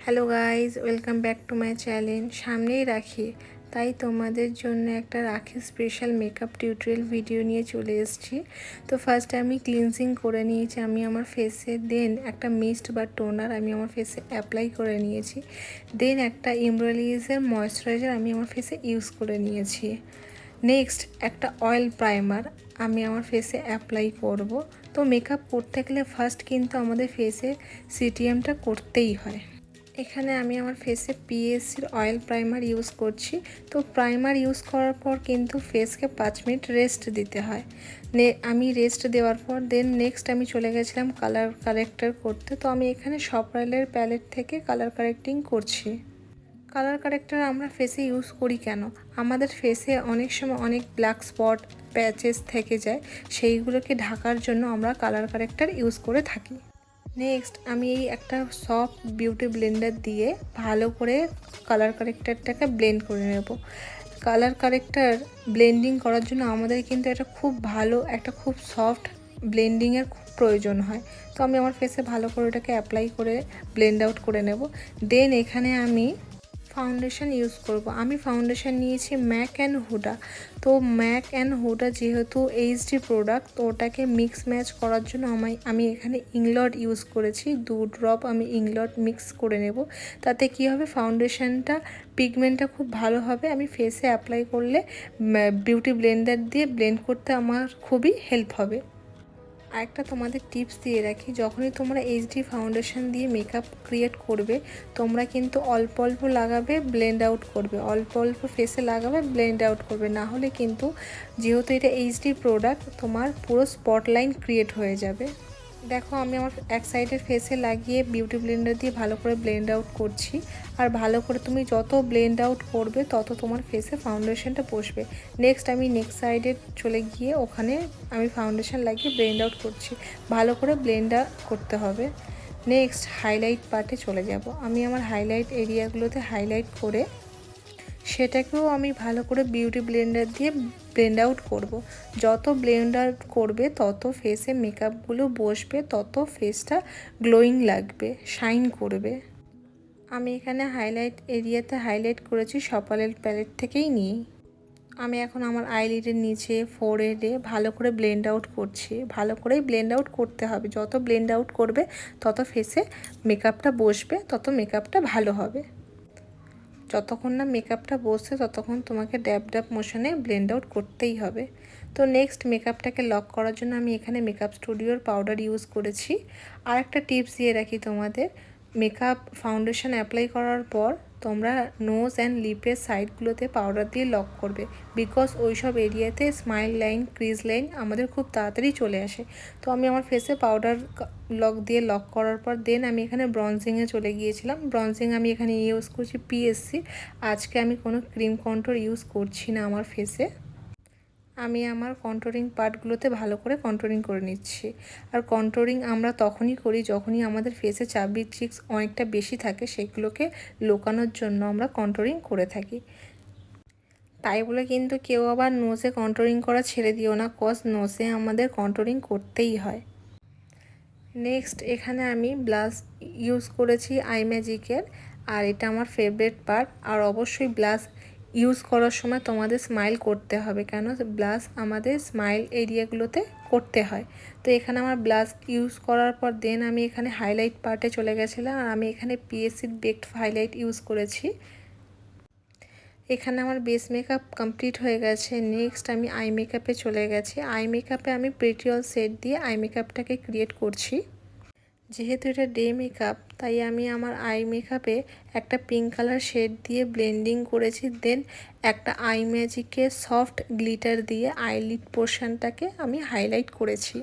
Hello guys, welcome back to my channel. সামনেই রাখি, তাই তোমাদের জন্য একটা রাখি স্পেশাল মেকআপ টিউটোরিয়াল ভিডিও নিয়ে চলে এসেছি। তো ফার্স্টে আমি ক্লিনজিং করে নিয়েছি আমি আমার ফেসে, দেন একটা মিস্ট বা টোনার আমি আমার ফেসে অ্যাপ্লাই করে নিয়েছি, দেন একটা এমব্রোলিজের ময়শ্চারাইজার আমি আমার ফেসে ইউজ করে নিয়েছি। নেক্সট একটা অয়েল প্রাইমার আমি আমার ফেসে অ্যাপ্লাই করব। তো মেকআপ করতে গেলে ফার্স্ট কিন্তু আমাদের ফেসে সিটিএমটা করতেই হয়। এখানে আমি আমার ফেসে পিএসসির অয়েল প্রাইমার ইউজ করছি। তো প্রাইমার ইউজ করার পর কিন্তু ফেসকে 5 মিনিট রেস্ট দিতে হয়। আমি রেস্ট দেওয়ার পর দেন নেক্সট আমি চলে গেছিলাম কালার কারেক্টার করতে। তো আমি এখানে সপারেলের প্যালেট থেকে কালার কারেক্টিং করছি। কালার কারেক্টার আমরা ফেসে ইউজ করি কেন? আমাদের ফেসে অনেক সময় অনেক ব্ল্যাক স্পট প্যাচেস থেকে যায়, সেইগুলোকে ঢাকার জন্য আমরা কালার কারেক্টার ইউজ করে থাকি। নেক্সট আমি এই একটা সফট বিউটি ব্লেন্ডার দিয়ে ভালো করে কালার কারেক্টারটাকে ব্লেন্ড করে নেব। কালার কারেক্টার ব্লেন্ডিং করার জন্য আমাদের কিন্তু এটা খুব ভালো, একটা খুব সফট ব্লেন্ডিংয়ের খুব প্রয়োজন হয়। তো আমি আমার ফেসে ভালো করে ওটাকে অ্যাপ্লাই করে ব্লেন্ড আউট করে নেব। দেন এখানে আমি ফাউন্ডেশন ইউজ করব। আমি ফাউন্ডেশন নিয়েছি ম্যাক অ্যান্ড হুডা। তো ম্যাক অ্যান্ড হুডা যেহেতু এইচডি প্রোডাক্ট, তো ওটাকে মিক্স ম্যাচ করার জন্য আমি এখানে ইংলট ইউজ করেছি। 2 ড্রপ আমি ইংলট মিক্স করে নেব। তাতে কি হবে, ফাউন্ডেশনটা পিগমেন্টটা খুব ভালো হবে। আমি ফেসে অ্যাপ্লাই করলে বিউটি ব্লেন্ডার দিয়ে ব্লেন্ড করতে আমার খুবই হেল্প হবে। আরেকটা তোমাদের টিপস দিয়ে রাখি, যখনই তোমরা এইচডি ফাউন্ডেশন দিয়ে মেকআপ ক্রিয়েট করবে, তোমরা কিন্তু অল্প অল্প লাগাবে, ব্লেন্ড আউট করবে, অল্প অল্প ফেসে লাগাবে, ব্লেন্ড আউট করবে। না হলে কিন্তু যেহেতু এটা এইচডি প্রোডাক্ট, তোমার পুরো স্পটলাইন ক্রিয়েট হয়ে যাবে। দেখো আমি আমার এক সাইডের ফেসে লাগিয়ে বিউটি ব্লেন্ডার দিয়ে ভালো করে ব্লেন্ড আউট করছি। আর ভালো করে তুমি যত ব্লেন্ড আউট করবে তত তোমার ফেসে ফাউন্ডেশনটা বসবে। নেক্সট আমি নেক্সট সাইডে চলে গিয়ে ওখানে আমি ফাউন্ডেশন লাগিয়ে ব্লেন্ড আউট করছি। ভালো করে ব্লেন্ড করতে হবে। নেক্সট হাইলাইট পার্টে চলে যাব। আমি আমার হাইলাইট এরিয়াগুলোতে হাইলাইট করে সেটাকেও আমি ভালো করে বিউটি ব্লেন্ডার দিয়ে ব্লেন্ড আউট করব। যত ব্লেন্ড আউট করবে তত ফেসে মেকআপগুলো বসবে, তত ফেসটা গ্লোয়িং লাগবে, শাইন করবে। আমি এখানে হাইলাইট এরিয়াতে হাইলাইট করেছি সপারেল প্যালেট থেকেই নিয়ে। আমি এখন আমার আইলিডের নিচে, ফোরহেডে ভালো করে ব্লেন্ড আউট করছি। ভালো করেই ব্লেন্ড আউট করতে হবে। যত ব্লেন্ড আউট করবে তত ফেসে মেকআপটা বসবে, তত মেকআপটা ভালো হবে। যতক্ষণ না মেকআপটা বসছে ততক্ষণ তোমাকে ড্যাব ড্যাব মোশনে ব্লেন্ড আউট করতেই হবে। তো নেক্সট মেকআপটাকে লক করার জন্য আমি এখানে মেকআপ স্টুডিওর পাউডার ইউজ করেছি। আর একটা টিপস দিয়ে রাখি তোমাদের, মেকআপ ফাউন্ডেশন অ্যাপ্লাই করার পর তোমরা নোজ অ্যান্ড লিপের সাইডগুলোতে পাউডার দিয়ে লক করবে, বিকজ ওই সব এরিয়াতে স্মাইল লাইন, ক্রিজ লাইন আমাদের খুব তাড়াতাড়ি চলে আসে। তো আমি আমার ফেসে পাউডার লক করার পর দেন আমি এখানে ব্রঞ্জিংয়ে চলে গিয়েছিলাম। ব্রঞ্জিং আমি এখানে ইউজ করছি পিএসসি। আজকে আমি কোনো ক্রিম কন্ট্রোল ইউজ করছি না আমার ফেসে। আমি আমার কন্ট্রোলিং পার্টগুলোতে ভালো করে কন্ট্রোলিং করে নিচ্ছি। আর কন্ট্রোলিং আমরা তখনই করি যখনই আমাদের ফেসে চাবির চিক্স অনেকটা বেশি থাকে, সেগুলোকে লুকানোর জন্য আমরা কন্ট্রোলিং করে থাকি। তাই বলে কিন্তু কেউ আবার নোজে কন্ট্রোলিং করা ছেড়ে দিও না, কজ নোজে আমাদের কন্ট্রোলিং করতেই হয়। নেক্সট এখানে আমি ব্লাশ ইউজ করেছি আই ম্যাজিকের, আর এটা আমার ফেভারিট পার্ট। আর অবশ্যই ব্লাশ ইউজ করার সময় তোমাদের স্মাইল করতে হবে, কেন ব্লাশ আমাদের স্মাইল এরিয়াগুলোতে করতে হয়। তো এখানে আমার ব্লাশ ইউজ করার পর দেন আমি এখানে হাইলাইট পার্টে চলে গেছিলাম। আর আমি এখানে পিএসসির বেকড হাইলাইট ইউজ করেছি। এখানে আমার বেস মেকআপ কমপ্লিট হয়ে গেছে। নেক্সট আমি আই মেকআপে চলে গেছি। আই মেকআপে আমি প্রিটি অল সেট দিয়ে আই মেকআপটাকে ক্রিয়েট করছি। যেহেতু এটা ডে মেকআপ, তাই আমি আমার আই মেকআপে একটা পিঙ্ক কালার শেড দিয়ে ব্লেন্ডিং করেছি। দেন একটা আই ম্যাজিকের সফট গ্লিটার দিয়ে আইলিড পোর্শনটাকে আমি হাইলাইট করেছি,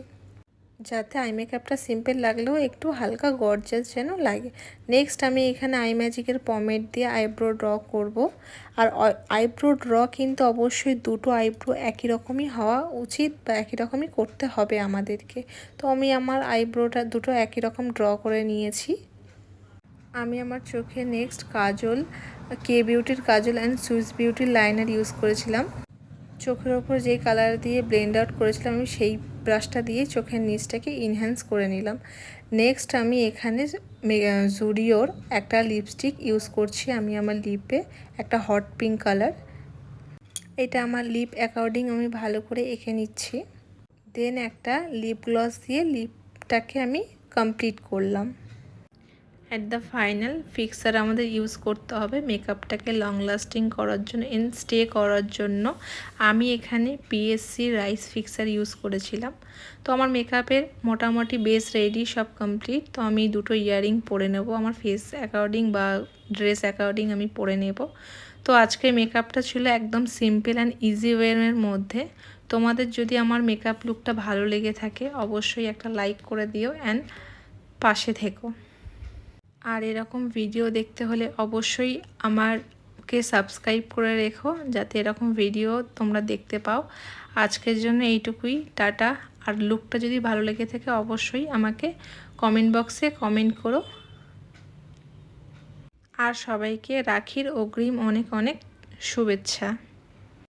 যাতে আই মেকআপটা সিম্পল লাগলেও একটু হালকা গর্জাস যেন লাগে। নেক্সট আমি এখানে আই ম্যাজিকের পমেড দিয়ে আইব্রো ড্র করব। আর আইব্রো ড্র কিন্তু অবশ্যই দুটো আইব্রো একই রকমই হওয়া উচিত বা একই রকমই করতে হবে আমাদেরকে। তো আমি আমার আইব্রোটা দুটো একই রকম ড্র করে নিয়েছি। আমি আমার চোখে নেক্সট কাজল, কে বিউটির কাজল অ্যান্ড সুইস বিউটির লাইনার ইউজ করেছিলাম। চোখের ওপর যেই কালার দিয়ে ব্লেন্ড আউট করেছিলাম আমি সেই ব্রাশটা দিয়ে চোখের নিচটাকে ইনহ্যান্স করে নিলাম। নেক্সট আমি এখানে জুডিওর একটা লিপস্টিক ইউজ করছি আমি আমার লিপে, একটা হট পিঙ্ক কালার। এটা আমার লিপ অ্যাকর্ডিং আমি ভালো করে এঁকে নিচ্ছি। দেন একটা লিপ গ্লস দিয়ে লিপটাকে আমি কমপ্লিট করলাম। অ্যাট দ্য ফাইনাল ফিক্সার আমাদের ইউজ করতে হবে মেকআপটাকে লং লাস্টিং করার জন্য, স্টে করার জন্য। আমি এখানে পিএসসি রাইস ফিক্সার ইউজ করেছিলাম। তো আমার মেকআপের মোটামুটি বেস রেডি, সব কমপ্লিট। তো আমি দুটো ইয়াররিং পরে নেব, আমার ফেস অ্যাকর্ডিং বা ড্রেস অ্যাকর্ডিং আমি পরে নেব। তো আজকের মেকআপটা ছিল একদম সিম্পল অ্যান্ড ইজি ওয়ের মধ্যে। তোমাদের যদি আমার মেকআপ লুকটা ভালো লেগে থাকে অবশ্যই একটা লাইক করে দিও অ্যান্ড পাশে থেকো। আর এরকম ভিডিও দেখতে হলে অবশ্যই আমাকে সাবস্ক্রাইব করে রেখো, যাতে এরকম ভিডিও তোমরা দেখতে পাও। আজকের জন্য এইটুকুই, টাটা। আর লুকটা যদি ভালো লেগে থাকে অবশ্যই আমাকে কমেন্ট বক্সে কমেন্ট করো। আর সবাইকে রাখির অগ্রিম অনেক অনেক শুভেচ্ছা।